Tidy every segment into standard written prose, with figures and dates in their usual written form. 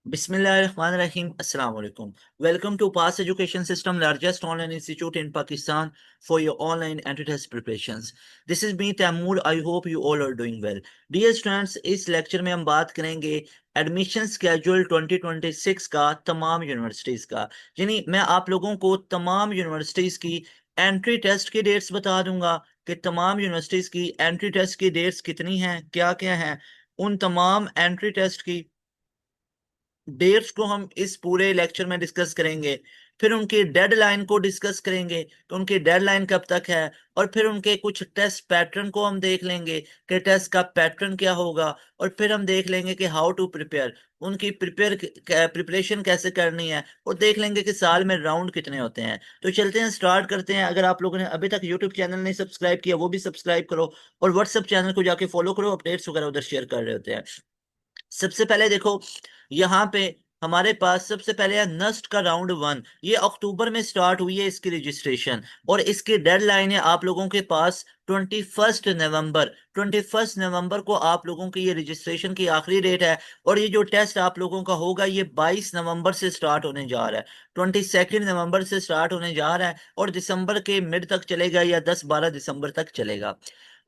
Bismillahirrahmanirrahim. Assalamu alaikum. Welcome to Pass Education System, largest online institute in Pakistan for your online entry test preparations. This is me Taimur. I hope you all are doing well. Dear students, इस lecture में हम बात करेंगे admission schedule 2026 का तमाम universities का। यानी मैं आप लोगों को तमाम यूनिवर्सिटीज की एंट्री टेस्ट की डेट्स बता दूंगा कि तमाम यूनिवर्सिटीज की एंट्री टेस्ट की डेट्स कितनी हैं, क्या क्या हैं। उन तमाम एंट्री टेस्ट की डेट्स को हम इस पूरे लेक्चर में डिस्कस करेंगे। फिर उनकी डेडलाइन को डिस्कस करेंगे कि उनकी डेडलाइन कब तक है। और फिर उनके कुछ टेस्ट पैटर्न को हम देख लेंगे कि टेस्ट का पैटर्न क्या होगा। और फिर हम देख लेंगे कि हाउ टू प्रिपेयर, उनकी प्रिपरेशन कैसे करनी है। और देख लेंगे कि साल में राउंड कितने होते हैं। तो चलते हैं, स्टार्ट करते हैं। अगर आप लोगों ने अभी तक यूट्यूब चैनल नहीं सब्सक्राइब किया वो भी सब्सक्राइब करो, और व्हाट्सएप चैनल को जाके फॉलो करो, अपडेट्स वगैरह उधर शेयर कर रहे होते हैं। सबसे पहले देखो, यहाँ पे हमारे पास सबसे पहले है नस्ट का राउंड वन। ये अक्टूबर में स्टार्ट हुई है इसकी रजिस्ट्रेशन, और इसकी डेडलाइन है आप लोगों के पास 21 नवंबर। 21 नवंबर को आप लोगों की ये रजिस्ट्रेशन की आखिरी डेट है। और ये जो टेस्ट आप लोगों का होगा ये 22 नवंबर से स्टार्ट होने जा रहा है। 22 नवंबर से स्टार्ट होने जा रहा है और दिसंबर के मिड तक चलेगा या 10-12 दिसंबर तक चलेगा।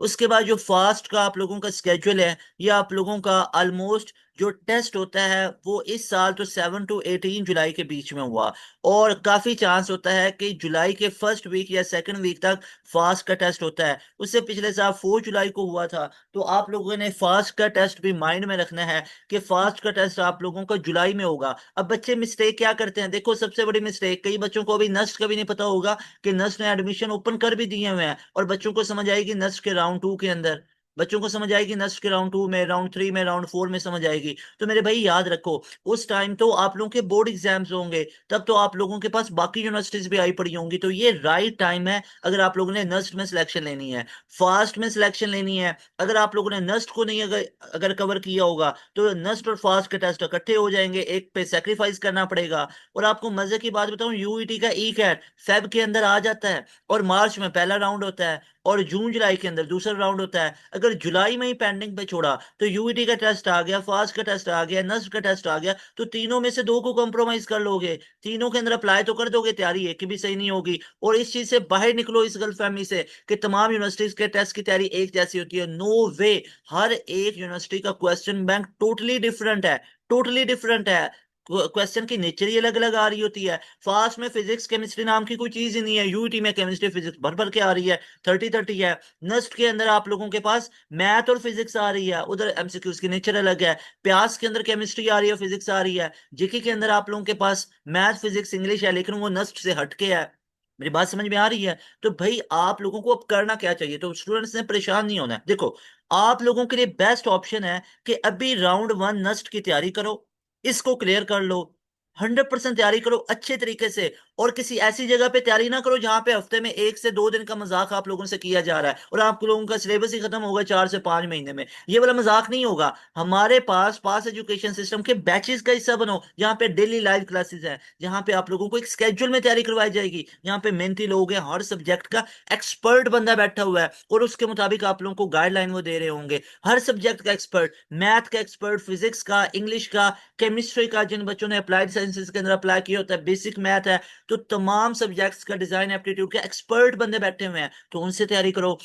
उसके बाद जो फास्ट का आप लोगों का स्केड्यूल है, ये आप लोगों का ऑलमोस्ट जो टेस्ट होता है वो इस साल तो 7 to 18 जुलाई के बीच में हुआ। और काफी चांस होता है कि जुलाई के फर्स्ट वीक या सेकंड वीक तक फास्ट का टेस्ट होता है। उससे पिछले साल 4 जुलाई को हुआ था। तो आप लोगों ने फास्ट का टेस्ट भी माइंड में रखना है कि फास्ट का टेस्ट आप लोगों का जुलाई में होगा। अब बच्चे मिस्टेक क्या करते हैं, देखो सबसे बड़ी मिस्टेक, कई बच्चों को अभी नस्ट का भी नहीं पता होगा कि नस्ट ने एडमिशन ओपन कर भी दिए हुए हैं। और बच्चों को समझ आएगी नस्ट के राउंड टू के अंदर, बच्चों को समझ आएगी नस्ट के राउंड टू में, राउंड थ्री में, राउंड फोर में समझ आएगी। तो मेरे भाई याद रखो, उस टाइम तो आप लोगों के बोर्ड एग्जाम्स होंगे, तब तो आप लोगों के पास बाकी यूनिवर्सिटीज भी आई पड़ी होंगी। तो ये राइट टाइम है अगर आप लोगों ने नस्ट में सिलेक्शन लेनी है, फास्ट में सिलेक्शन लेनी है। अगर आप लोगों ने नस्ट को नहीं अगर अगर कवर किया होगा तो नस्ट और फास्ट के टेस्ट इकट्ठे हो जाएंगे, एक पे सेक्रीफाइस करना पड़ेगा। और आपको मजे की बात बताऊं, यूईटी का ई कैट फेब के अंदर आ जाता है, और मार्च में पहला राउंड होता है, और जून जुलाई के अंदर दूसरा राउंड होता है। अगर जुलाई में ही पेंडिंग पे छोड़ा तो यूईटी का टेस्ट आ गया, फास्ट का टेस्ट आ गया, नस्ट का टेस्ट आ गया, तो तीनों में से दो को कॉम्प्रोमाइज कर लोगे, तीनों के अंदर अप्लाई तो कर दोगे, तैयारी एक की भी सही नहीं होगी। और इस चीज से बाहर निकलो, इस गलतफहमी से कि तमाम यूनिवर्सिटीज के टेस्ट की तैयारी एक जैसी होती है। नो वे, हर एक यूनिवर्सिटी का क्वेश्चन बैंक टोटली डिफरेंट है, टोटली डिफरेंट है। क्वेश्चन की नेचर ही अलग अलग आ रही होती है। फास्ट में फिजिक्स केमिस्ट्री नाम की कोई चीज ही नहीं है, यूटी में केमिस्ट्री फिजिक्स भर भर के आ रही है, 30-30 है। नस्ट के अंदर आप लोगों के पास मैथ और फिजिक्स आ रही है, उधर एमसीक्यूज की नेचर अलग है। प्यास के अंदर केमिस्ट्री आ रही है, फिजिक्स आ रही है। जीके के अंदर आप लोगों के पास मैथ फिजिक्स इंग्लिश है, लेकिन वो नस्ट से हटके है। मेरी बात समझ में आ रही है? तो भाई आप लोगों को अब करना क्या चाहिए, तो स्टूडेंट्स ने परेशान नहीं होना है। देखो, आप लोगों के लिए बेस्ट ऑप्शन है कि अभी राउंड वन नस्ट की तैयारी करो, इसको क्लियर कर लो, 100% तैयारी करो अच्छे तरीके से। और किसी ऐसी जगह पे तैयारी ना करो जहां पे हफ्ते में 1 से 2 दिन का मजाक आप लोगों से किया जा रहा है और आप लोगों का सिलेबस ही खत्म होगा 4 से 5 महीने में। ये वाला मजाक नहीं होगा। हमारे पास एजुकेशन सिस्टम के बैचेस का हिस्सा बनो, जहाँ पे डेली लाइव क्लासेस हैं, जहाँ पे आप लोगों को एक स्केड्यूल में तैयारी करवाई जाएगी, जहाँ पे मेहनती लोग हैं, हर सब्जेक्ट का एक्सपर्ट बंदा बैठा हुआ है और उसके मुताबिक आप लोगों को गाइडलाइन वो दे रहे होंगे। हर सब्जेक्ट का एक्सपर्ट, मैथ का एक्सपर्ट, फिजिक्स का, इंग्लिश का, केमिस्ट्री का, जिन बच्चों ने अप्लाइड साइंसेज के अंदर अप्लाई किया होता है, बेसिक मैथ है, तो तमाम सब्जेक्ट्स का, डिजाइन एप्टीट्यूड के एक्सपर्ट बंदे बैठे हुए हैं, तो उनसे तैयारी करो।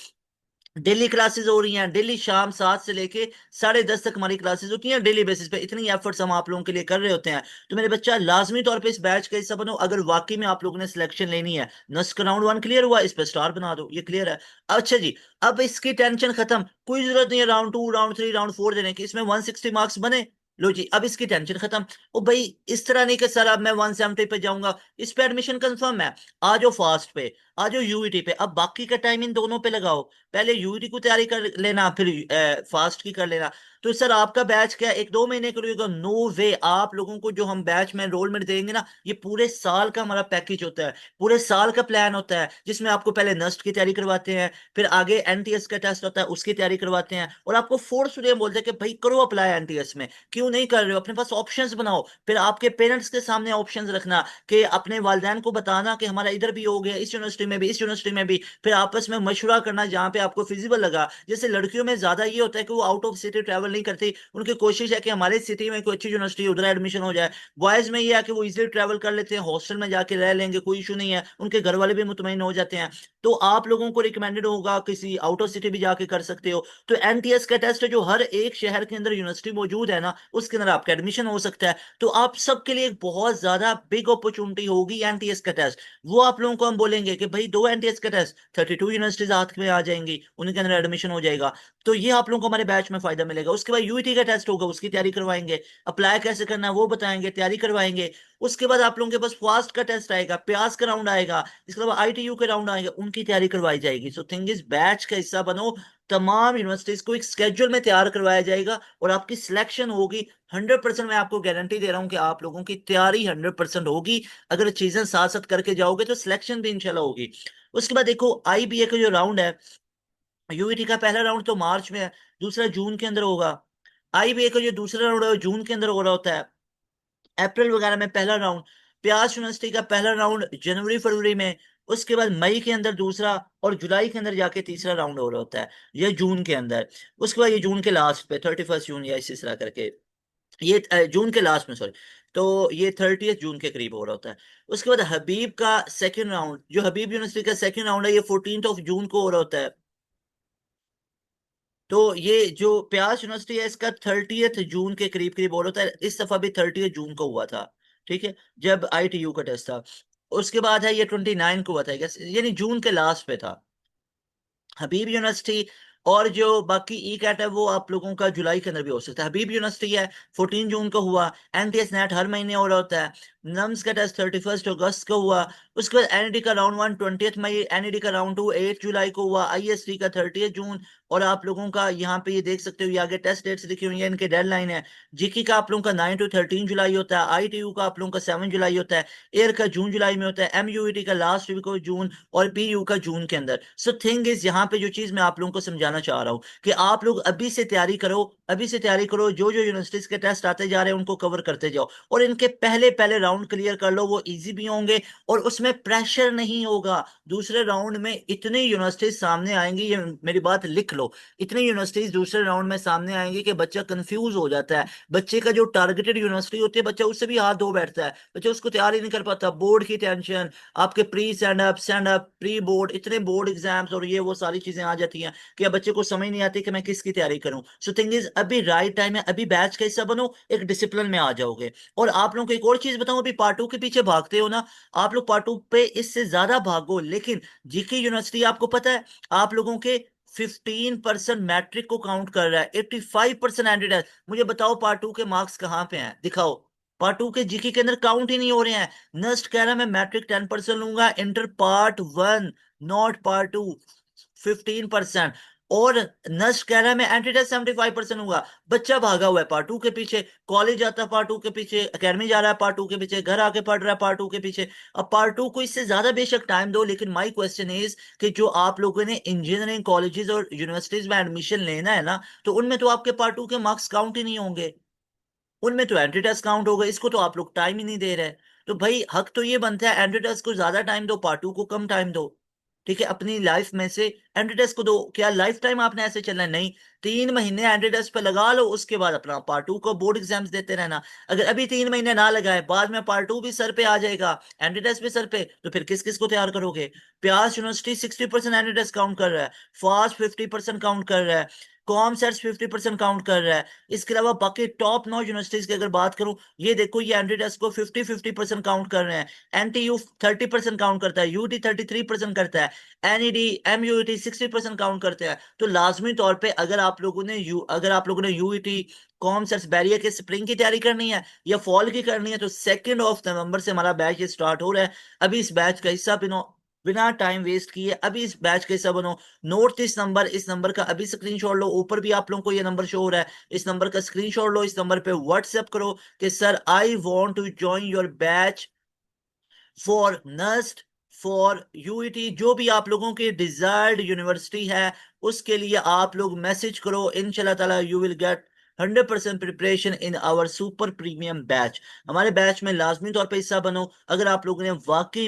डेली क्लासेस हो रही हैं, डेली शाम 7 से लेके 10:30 तक हमारी क्लासेस होती हैं डेली बेसिस पे। इतनी एफर्ट्स हम आप लोगों के लिए कर रहे होते हैं। तो मेरे बच्चा लाजमी तौर पे इस बैच का हिस्सा बनो, अगर वाकई में आप लोगों ने सिलेक्शन लेनी है। नस्क राउंड वन क्लियर हुआ, इस पे स्टार बना दो, ये क्लियर है। अच्छा जी, अब इसकी टेंशन खत्म, कोई जरूरत नहीं है round to, round three, round four देने की, इसमें 160 मार्क्स बने। लो जी, अब इसकी टेंशन खत्म। ओ भाई, इस तरह नहीं कि सर अब मैं 170 पे जाऊंगा, इस पे एडमिशन कंफर्म है, आ जाओ फास्ट पे, आ जाओ यूईटी पे। अब बाकी का टाइम इन दोनों पे लगाओ, पहले यूईटी को तैयारी कर लेना, फिर फास्ट की कर लेना। तो सर आपका बैच क्या 1-2 महीने करेगा? नो वे। आप लोगों को जो हम बैच में एनरोलमेंट देंगे ना, ये पूरे साल का हमारा पैकेज होता है, पूरे साल का प्लान होता है, जिसमें आपको पहले नस्ट की तैयारी करवाते हैं, फिर आगे एनटीएस का टेस्ट होता है उसकी तैयारी करवाते हैं, और आपको फोर्सफुली बोलते हैं कि भाई करो अप्लाई एनटीएस में। क्यों नहीं कर रहे हो? अपने पास ऑप्शंस बनाओ। फिर आपके पेरेंट्स के सामने ऑप्शंस रखना कि अपने वालिदैन को बताना कि हमारा इधर भी हो गया, इस यूनिवर्सिटी यूनिवर्सिटी में भी, इस यूनिवर्सिटी में भी, फिर आपस में मशवरा करना जहाँ पे आपको फिजिबल लगा। जैसे लड़कियों में ज्यादा ये होता है कि वो आउट ऑफ सिटी ट्रैवल नहीं करती, उनकी कोशिश है कि हमारे सिटी में कोई अच्छी यूनिवर्सिटी उधर एडमिशन हो जाए। बॉयज में ये है कि वो इजिली ट्रैवल कर लेते हैं, हॉस्टल में जाके रह लेंगे, कोई इशू नहीं है, उनके घर वाले भी मुतमईन हो जाते हैं। तो आप लोगों को रिकमेंडेड होगा किसी आउट ऑफ सिटी भी जाके कर सकते हो। तो एनटीएस का टेस्ट है जो हर एक शहर के अंदर यूनिवर्सिटी मौजूद है ना, उसके अंदर आपका एडमिशन हो सकता है। तो आप सबके लिए एक बहुत ज्यादा बिग अपॉर्चुनिटी होगी एनटीएस का टेस्ट। वो आप लोगों को हम बोलेंगे कि भाई दो एनटीएस का टेस्ट, 32 यूनिवर्सिटीज हाथ में आ जाएंगी, उनके अंदर एडमिशन हो जाएगा। तो ये आप लोगों को हमारे बैच में फायदा मिलेगा। उसके बाद यूईटी का टेस्ट होगा, उसकी तैयारी करवाएंगे, अप्लाई कैसे करना है वो बताएंगे, तैयारी करवाएंगे। उसके बाद आप लोगों के पास फास्ट का टेस्ट आएगा, प्यास का राउंड आएगा, इसके अलावा आईटीयू के राउंड आएंगे, उनकी तैयारी करवाई जाएगी। सो थिंग इज बैच का हिस्सा बनो, तमाम यूनिवर्सिटीज को एक स्केड्यूल में तैयार करवाया जाएगा और आपकी सिलेक्शन होगी। 100% मैं आपको गारंटी दे रहा हूं कि आप लोगों की तैयारी 100% होगी। अगर चीजें साथ साथ करके जाओगे तो सिलेक्शन भी इंशाल्लाह होगी। उसके बाद देखो आईबीए का जो राउंड है, यूईटी का पहला राउंड तो मार्च में है, दूसरा जून के अंदर होगा। आईबीए का जो दूसरा राउंड है वो जून के अंदर हो रहा होता है, अप्रैल वगैरह में पहला राउंड। प्यास यूनिवर्सिटी का पहला राउंड जनवरी फरवरी में, उसके बाद मई के अंदर दूसरा, और जुलाई के अंदर जाके तीसरा राउंड हो रहा होता है, या जून के अंदर। उसके बाद ये जून के लास्ट पे 31 जून या इसी तरह करके, ये जून के लास्ट में, सॉरी। तो ये 30 जून के करीब हो रहा होता है। उसके बाद हबीब का सेकंड राउंड, जो हबीब यूनिवर्सिटी का सेकंड राउंड है, ये 14 जून को हो रहा होता है। तो ये जो प्यास यूनिवर्सिटी है इसका 30 जून के करीब करीब हो रहा होता है, इस दफा भी 30 जून को हुआ था, ठीक है, जब आईटीयू का टेस्ट था। उसके बाद है ये 29 को हुआ था, यानी जून के लास्ट पे था हबीब यूनिवर्सिटी। और जो बाकी ई कैट है वो आप लोगों का जुलाई के अंदर भी हो सकता है। हबीब यूनिवर्सिटी है 14 जून को हुआ। एनटीएस नेट हर महीने हो रहा होता है। नम्स का टेस्ट 31 अगस्त को हुआ। उसके बाद एनईडी का राउंड 1 20 मई, एनईडी का राउंड 2 8 जुलाई को हुआ, आईएसटी का 30 जून। और आप लोगों का यहाँ पे ये देख सकते हो, ये आगे टेस्ट डेट्स लिखी हुई है, इनके डेडलाइन है। जीकी का आप लोगों का 9 to 13 जुलाई होता है, आईटीयू का आप लोगों का 7 जुलाई होता है, एयर का जून जुलाई में होता है, एमयूईटी का लास्ट वीक ऑफ जून, और पीयू का जून के अंदर। सो थिंग इज, यहाँ पे जो चीज मैं आप लोगों को समझाना चाह रहा हूँ कि आप लोग अभी से तैयारी करो, अभी से तैयारी करो, जो जो यूनिवर्सिटीज के टेस्ट आते जा रहे हैं उनको कवर करते जाओ, और इनके पहले पहले राउंड क्लियर कर लो, वो इजी भी होंगे और उसमें प्रेशर नहीं होगा। दूसरे राउंड में इतनी यूनिवर्सिटीज सामने आएंगी, ये मेरी बात लिख लो, इतनी यूनिवर्सिटीज दूसरे राउंड में सामने आएंगी कि बच्चा कंफ्यूज हो जाता है। बच्चे का जो टारगेटेड यूनिवर्सिटी होती है, बच्चा उससे भी हाथ धो बैठता है, बच्चा उसको तैयार ही नहीं कर पाता, बोर्ड की टेंशन, आपके pre stand up pre board, इतने बोर्ड एग्जाम्स और ये वो सारी चीजें आ जाती हैं कि अब बच्चे को समझ नहीं आती कि मैं किसकी तैयारी करूं। सो थिंग इज, अभी राइट टाइम है, अभी बैच का हिस्सा बनो, एक डिसिप्लिन में आ जाओगे। और आप लोगों को एक और चीज बताऊं, अभी पार्ट 2 के पीछे भागते हो ना, आप लोग पार्ट 2 पे इससे ज्यादा भागो, लेकिन जीके यूनिवर्सिटी आपको पता है आप लोगों के 15% मैट्रिक को काउंट कर रहा है, 85% एंट्री। मुझे बताओ पार्ट 2 के मार्क्स कहाँ पे हैं, दिखाओ। पार्ट 2 के जीके के अंदर काउंट ही नहीं हो रहे हैं। नस्ट कह रहा है मैं मैट्रिक 10% लूंगा, इंटर पार्ट 1, नॉट पार्ट 2 15%। और नस्ट कह रहा है मैं एंट्री टेस्ट 75% लूंगा। बच्चा भागा हुआ है पार्ट 2 के पीछे, कॉलेज जाता है पार्ट 2 के पीछे, एकेडमी जा रहा है पार्ट 2 के पीछे, घर आके पढ़ रहा है पार्ट 2 के पीछे। अब पार्ट 2 को इससे ज्यादा बेशक टाइम दो, लेकिन माई क्वेश्चन इज कि जो आप लोगों ने इंजीनियरिंग कॉलेजेस और यूनिवर्सिटीज में एडमिशन लेना है ना, तो उनमें तो आपके पार्ट 2 के मार्क्स काउंट ही नहीं होंगे, उनमें तो एंट्री टेस्ट काउंट होगा, इसको तो आप लोग टाइम ही नहीं दे रहे। तो भाई हक तो ये बनता है एंट्री टेस्ट को ज्यादा टाइम दो, पार्ट 2 को कम टाइम दो। ठीक है, अपनी लाइफ में से एंट्री टेस्ट को दो। क्या लाइफ टाइम आपने ऐसे चलना है? नहीं, 3 महीने एंट्री टेस्ट पे लगा लो, उसके बाद अपना पार्ट 2 को बोर्ड एग्जाम्स देते रहना। अगर अभी 3 महीने ना लगाए, बाद में पार्ट 2 भी सर पे आ जाएगा, एंट्री टेस्ट भी सर पे, तो फिर किस किस को तैयार करोगे? प्यास यूनिवर्सिटी 60% एंट्री टेस्ट काउंट कर रहा है, फास्ट 50% काउंट कर रहा है, कॉम सेट्स 50% काउंट कर रहा है। इसके अलावा बाकी टॉप 9 यूनिवर्सिटीज की अगर बात करूं, ये देखो ये एंट्री टेस्ट को 50-50% काउंट कर रहे हैं। एनटीयू 30% काउंट करता है, यूटी 33% करता है, एनईडी एमयूईटी 60% काउंट करते हैं। तो लाजमी तौर पे अगर आप लोगों ने यूईटी कॉम सेट्स बैरियर के स्प्रिंग की तैयारी करनी है या फॉल की करनी है, तो 2 ऑफ नवंबर से हमारा बैच स्टार्ट हो रहा है। अभी इस बैच का हिस्सा बनो, बिना टाइम वेस्ट किए अभी इस बैच का हिस्सा बनो। नोट इस नंबर का अभी स्क्रीनशॉट लो, ऊपर भी आप लोगों को ये नंबर शो हो रहा है, इस नंबर का स्क्रीनशॉट लो, इस नंबर पे व्हाट्सएप करो कि sir I want to join your batch for NUST, for UET, जो भी आप लोगों की डिजायर्ड यूनिवर्सिटी है, उसके लिए आप लोग मैसेज करो। इंशाल्लाह ताला you will get 100% preparation in our super premium batch. हमारे बैच में लाजमी तौर पर हिस्सा बनो अगर आप लोगों ने वाकई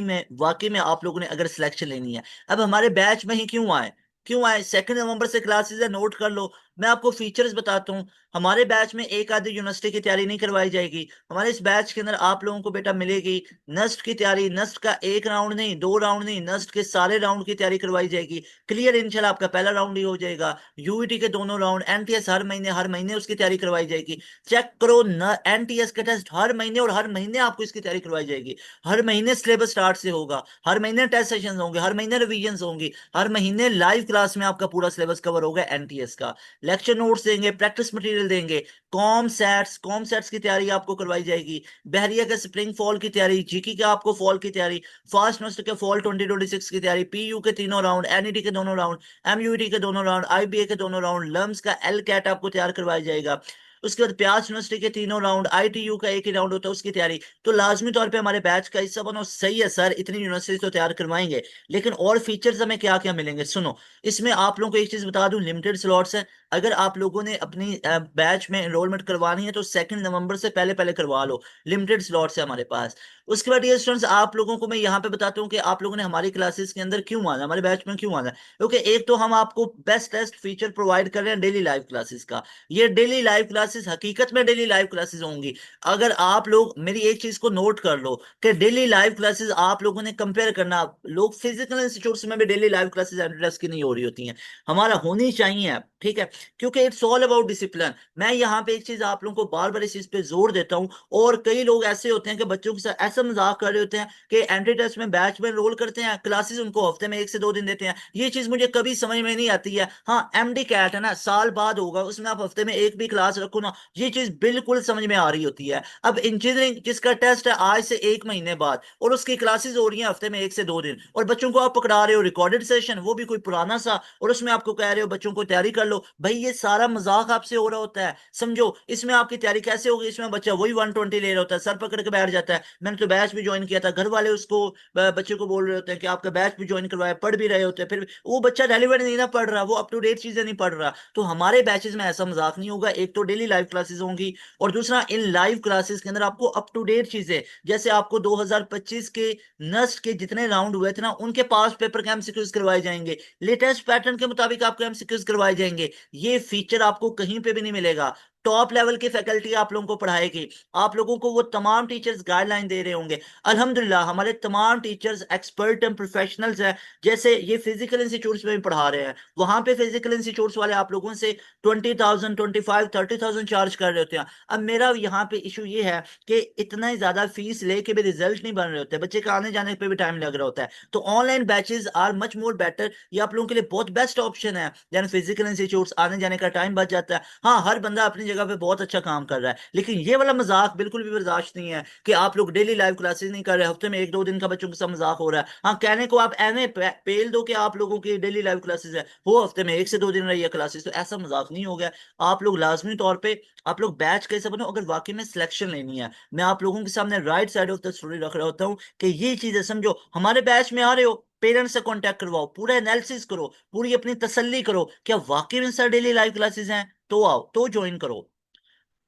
में आप लोगों ने अगर सिलेक्शन लेनी है। अब हमारे बैच में ही क्यों आए 2 नवंबर से क्लासेस है, नोट कर लो। मैं आपको फीचर्स बताता हूँ। हमारे बैच में एक आधी यूनिवर्सिटी की तैयारी नहीं करवाई जाएगी। हमारे इस बैच के अंदर आप लोगों को बेटा मिलेगी नस्ट की तैयारी। नस्ट का एक राउंड नहीं, 2 राउंड नहीं, नस्ट के सारे राउंड की तैयारी करवाई जाएगी। क्लियर इंशाल्लाह आपका पहला राउंड ही हो जाएगा। यूईटी के दोनों राउंड, एनटीएस हर महीने उसकी तैयारी करवाई जाएगी। चेक करो न, एनटीएस का टेस्ट हर महीने और हर महीने आपको इसकी तैयारी करवाई जाएगी। हर महीने सिलेबस स्टार्ट से होगा, हर महीने टेस्ट सेशन होंगे, हर महीने रिवीजन होंगी, हर महीने लाइव क्लास में आपका पूरा सिलेबस कवर होगा एनटीएस का। लेक्चर नोट्स देंगे, प्रैक्टिस मटेरियल देंगे। कॉम सेट्स की तैयारी आपको करवाई जाएगी। बहरिया के स्प्रिंग फॉल की तैयारी, जीकी का आपको फॉल की तैयारी, फास्ट नोस्ट के फॉल 2026 की तैयारी, पीयू के तीनों राउंड, एनईटी के दोनों राउंड, एमयूटी के दोनों राउंड, आईबीए के दोनों राउंड, लम्स का एल कैट आपको तैयार करवाया जाएगा। उसके बाद प्यास यूनिवर्सिटी के तीनों राउंड, आईटीयू का एक ही राउंड होता है उसकी तैयारी। तो लाजमी तौर पे हमारे बैच का हिस्सा बनो। सही है सर, इतनी यूनिवर्सिटी तो तैयार करवाएंगे, लेकिन और फीचर्स हमें क्या क्या मिलेंगे सुनो। इसमें आप लोगों को एक चीज बता दूं, लिमिटेड स्लॉट्स है। अगर आप लोगों ने अपनी बैच में एनरोलमेंट करवानी है तो 2 नवंबर से पहले पहले करवा लो। लिमिटेड स्लॉट्स है हमारे पास। उसके बाद ये स्टूडेंट्स, आप लोगों को मैं यहाँ पे बताता हूँ कि आप लोगों ने हमारी क्लासेस के अंदर क्यों आना, हमारे बैच में क्यों आना है। क्योंकि एक तो हम आपको बेस्ट टेस्ट फीचर प्रोवाइड कर रहे हैं डेली लाइव क्लासेस का। ये डेली लाइव क्लासेस हकीकत में डेली लाइव क्लासेस होंगी। अगर आप लोग मेरी एक चीज को नोट कर लो कि डेली लाइव क्लासेस आप लोगों ने कंपेयर करना, लोग फिजिकल इंस्टीट्यूट्स में भी डेली लाइव क्लासेस एंट्रेंस की नहीं हो रही होती हैं, हमारा होनी चाहिए। ठीक है, क्योंकि इट्स ऑल अबाउट डिसिप्लिन। मैं यहाँ पे एक चीज आप लोगों को बार बार इस चीज पे जोर देता हूँ। और कई लोग ऐसे होते हैं कि बच्चों के साथ ऐसा मजाक कर रहे होते हैं कि एंट्री टेस्ट में बैच में रोल करते हैं, क्लासेस उनको हफ्ते में 1 से 2 दिन देते हैं। ये चीज मुझे कभी समझ में नहीं आती है। हाँ, एमडी कैट है ना, साल बाद होगा, उसमें आप हफ्ते में एक भी क्लास रखो ना, ये चीज बिल्कुल समझ में आ रही होती है। अब इंजीनियरिंग जिसका टेस्ट है आज से 1 महीने बाद और उसकी क्लासेस हो रही हैं हफ्ते में 1 से 2 दिन, और बच्चों को आप पकड़ा रहे हो रिकॉर्डेड सेशन, वो भी कोई पुराना सा, और उसमें आपको कह रहे हो बच्चों को तैयारी कर लो। भाई ये सारा मजाक आपसे हो रहा होता है, समझो। इसमें आपकी तैयारी कैसे होगी? इसमें बच्चा वही 120 ले रहा होता है, सर पकड़ के बैठ जाता है। मैंने तो बैच भी ज्वाइन किया था, घर वाले उसको बच्चे को बोल रहे होते हैं कि आपका बैच भी ज्वाइन करवाया, पढ़ भी रहे होते हैं, फिर वो बच्चा रेलिवेंट नहीं ना पढ़ रहा, वो अप टू डेट चीजें नहीं पढ़ रहा। तो हमारे बैचेस में ऐसा मजाक नहीं होगा। एक तो डेली लाइव क्लासेस होंगी, और दूसरा इन लाइव क्लासेस के अंदर आपको अप टू डेट चीजें, जैसे आपको 2025 के नस्ट के जितने राउंड हुए थे ना, उनके पास पेपर के एमसीक्यूज करवाए जाएंगे, लेटेस्ट पैटर्न के मुताबिक आपको एमसीक्यूज करवाए जाएंगे। ये फीचर आपको कहीं पे भी नहीं मिलेगा। टॉप लेवल की फैकल्टी आप लोगों को पढ़ाएगी, आप लोगों को वो तमाम टीचर्स गाइडलाइन दे रहे होंगे। अल्हम्दुलिल्लाह हमारे तमाम टीचर्स एक्सपर्ट एंड प्रोफेशनल्स हैं। जैसे ये फिजिकल इंस्टीट्यूट्स में भी पढ़ा रहे हैं, वहां पे फिजिकल इंस्टीट्यूट्स वाले आप लोगों से 20,000, 25,000, 30,000 चार्ज कर रहे होते हैं। अब मेरा यहाँ पे इशू ये है कि इतना ही ज्यादा फीस लेके भी रिजल्ट नहीं बन रहे होते, बच्चे का आने जाने पे भी टाइम लग रहा होता है। तो online batches are much more better, ये आप लोगों के लिए बहुत बेस्ट ऑप्शन है। यानी फिजिकल इंस्टीट्यूट्स आने जाने का टाइम बच जाता है। हाँ, हर बंदा अपनी जगह पे बहुत अच्छा काम कर रहा है, लेकिन ये वाला मजाक बिल्कुल भी बर्दाश्त नहीं है कि आप लोग डेली लाइव क्लासेस नहीं कर रहे, हफ्ते में 1-2 दिन का बच्चों के साथ मजाक हो रहा है। हाँ, कहने को आप एने पेल दो कि आप लोगों की डेली लाइव क्लासेस है, वो हफ्ते में 1 से 2 दिन रही है क्लासेस, तो ऐसा मजाक नहीं हो गया। आप लोग लाजमी तौर पे आप लोग बैच कैसे बनो अगर वाकई में सिलेक्शन लेनी है। मैं आप लोगों के सामने right side of the story रख रहा होता हूँ कि ये चीजें समझो। हमारे बैच में आ रहे हो, पेरेंट्स से कांटेक्ट करवाओ, पूरा एनालिसिस करो, पूरी अपनी तसल्ली करो, क्या वाकई में सर डेली लाइव क्लासेस हैं, तो आओ, तो ज्वाइन करो।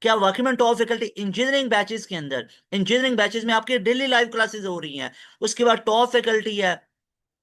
क्या वाकई में टॉप फैकल्टी इंजीनियरिंग बैचेस में आपके डेली लाइव क्लासेस हो रही हैं। उसके बाद टॉप फैकल्टी है,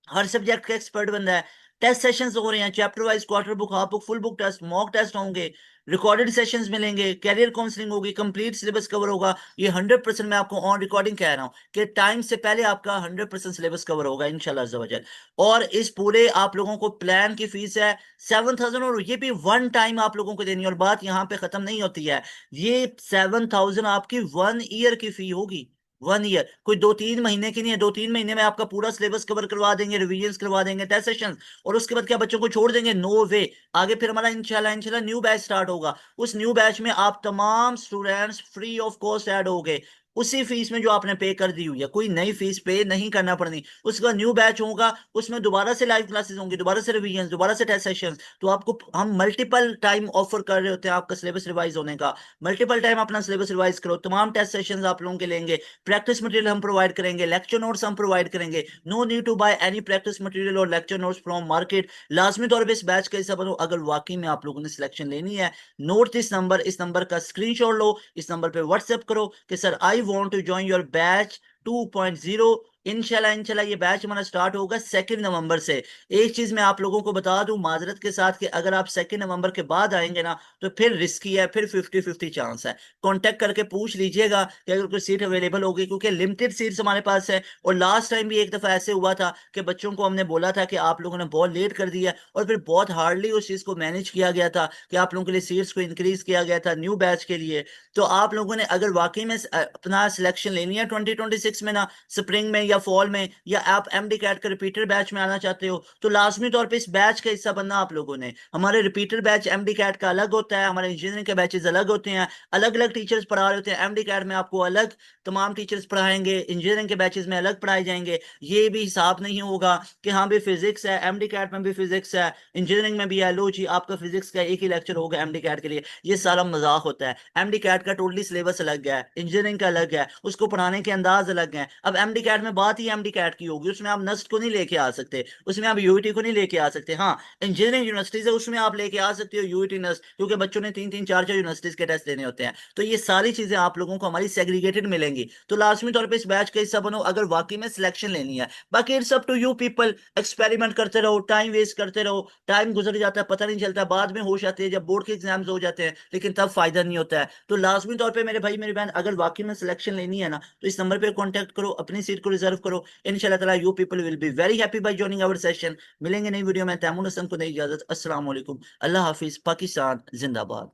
हर सब्जेक्ट का एक्सपर्ट बंदा है। टेस्ट सेशंस हो रहे हैं, chapter wise, quarter book, half book, full book test, mock test होंगे, रिकॉर्डेड सेशंस मिलेंगे, कैरियर काउंसलिंग होगी, कंप्लीट सिलेबस कवर होगा। ये 100% मैं आपको ऑन रिकॉर्डिंग कह रहा हूँ कि टाइम से पहले आपका 100% सिलेबस कवर होगा इंशाल्लाह अज़्ज़ा वजल। और इस पूरे आप लोगों को प्लान की फीस है 7,000, और ये भी वन टाइम आप लोगों को देनी है। और बात यहाँ पे खत्म नहीं होती है, ये 7,000 आपकी 1 ईयर की फी होगी। 1 ईयर, कोई 2-3 महीने की नहीं है। 2-3 महीने में आपका पूरा सिलेबस कवर करवा देंगे, रिवीजन करवा देंगे, टेस्ट सेशन, और उसके बाद क्या बच्चों को छोड़ देंगे? नो वे। आगे फिर हमारा इंशाल्लाह न्यू बैच स्टार्ट होगा। उस न्यू बैच में आप तमाम students free of cost add होगे। उसी फीस में जो आपने पे कर दी हुई है, कोई नई फीस पे नहीं करना पड़नी। उसका न्यू बैच होगा, उसमें दोबारा से लाइव क्लासेस होंगी, दोबारा से रिवीजन, दोबारा से टेस्ट सेशन। तो आपको हम मल्टीपल टाइम ऑफर कर रहे होते हैं आपका सिलेबस रिवाइज होने का। मल्टीपल टाइम अपना सिलेबस रिवाइज करो, तमाम टेस्ट सेशंस आप लोगों के लेंगे, प्रैक्टिस मटेरियल हम प्रोवाइड करेंगे, लेक्चर नोट्स हम प्रोवाइड करेंगे। No need to buy any practice material और लेक्चर नोट्स फ्रॉम मार्केट। लाजमी तौर पर इस बैच का हिस्सा बनो अगर वाकई में आप लोगों ने सिलेक्शन लेनी है। नोट दिस नंबर, इस नंबर का स्क्रीनशॉट लो, इस नंबर पे व्हाट्सएप करो कि sir I want to join your batch 2.0। इंशाल्लाह इंशाल्लाह ये बैच हमारा स्टार्ट होगा 2 नवंबर से। एक चीज मैं आप लोगों को बता दूं माजरत के साथ कि अगर आप 2 नवंबर के बाद आएंगे ना तो फिर रिस्की है, फिर 50-50 चांस है। कांटेक्ट करके पूछ लीजिएगा कि अगर कोई सीट अवेलेबल होगी, क्योंकि लिमिटेड सीट्स हमारे पास है। और लास्ट टाइम भी एक दफा ऐसे हुआ था कि बच्चों को हमने बोला था कि आप लोगों ने बहुत लेट कर दिया, और फिर बहुत हार्डली उस चीज को मैनेज किया गया था कि आप लोगों के लिए सीट्स को इंक्रीज किया गया था न्यू बैच के लिए। तो आप लोगों ने अगर वाकई में अपना सिलेक्शन लेनी है 2026 में ना, स्प्रिंग में या फॉल में, या आप एमडी कैट के रिपीटर बैच में आना चाहते हो, तो लाजमी तौर पे इस बैच का हिस्सा बनना आप लोगों ने। हमारे रिपीटर बैच एमडी कैट का अलग होता है, हमारे इंजीनियरिंग के बैचेस अलग होते हैं, अलग अलग टीचर्स पढ़ा रहे होते हैं। एमडी कैट में आपको अलग तमाम टीचर्स पढ़ाएंगे, इंजीनियरिंग के बैचेस में अलग पढ़ाए जाएंगे। ये भी हिसाब नहीं होगा कि हाँ भी फिजिक्स है, एमडी कैट में भी फिजिक्स है, इंजीनियरिंग में भी है, लो जी आपका फिजिक्स का एक ही लेक्चर होगा एमडी कैट के लिए। ये सारा मजाक होता है। एमडी कैट का टोटली सिलेबस अलग है, इंजीनियरिंग का अलग है, उसको पढ़ाने के अंदाज अलग हैं। अब एमडी कैट में बात ही एमडी कैट की होगी, उसमें आप नस्ट को नहीं लेके आ सकते, उसमें आप यूईटी को नहीं लेके आ सकते। हाँ, इंजीनियरिंग यूनिवर्सिटीज है उसमें आप लेके आ सकते हो यूईटी नस्ट, क्योंकि बच्चों ने 3-3 4-4 यूनिवर्सिटीज के टेस्ट देने होते हैं। तो ये सारी चीजें आप लोगों को हमारी सेग्रीगेटेड मिलेंगी। तो लाजमी तौर पर इस बैच का हिस्सा बनो अगर वाकई में सिलेक्शन लेनी है। बाकी it's up to you people, experiment करते रहो, टाइम वेस्ट करते रहो, टाइम गुजर जाता है पता नहीं चलता, बाद में होश आती है जब बोर्ड के एग्जाम्स हो जाते हैं, लेकिन तब फायदा नहीं होता है। तो लाजमी तौर पे मेरे भाई मेरी बहन अगर वाकई में सिलेक्शन लेनी है ना तो इस नंबर पे कांटेक्ट करो, अपनी सीट को रिजर्व करो। इंशाल्लाह ताला you people will be very happy by joining our session. मिलेंगे नई वीडियो में, तैमूर हसन को नई इजाजत। अस्सलाम वालेकुम, अल्लाह हाफिज, पाकिस्तान जिंदाबाद।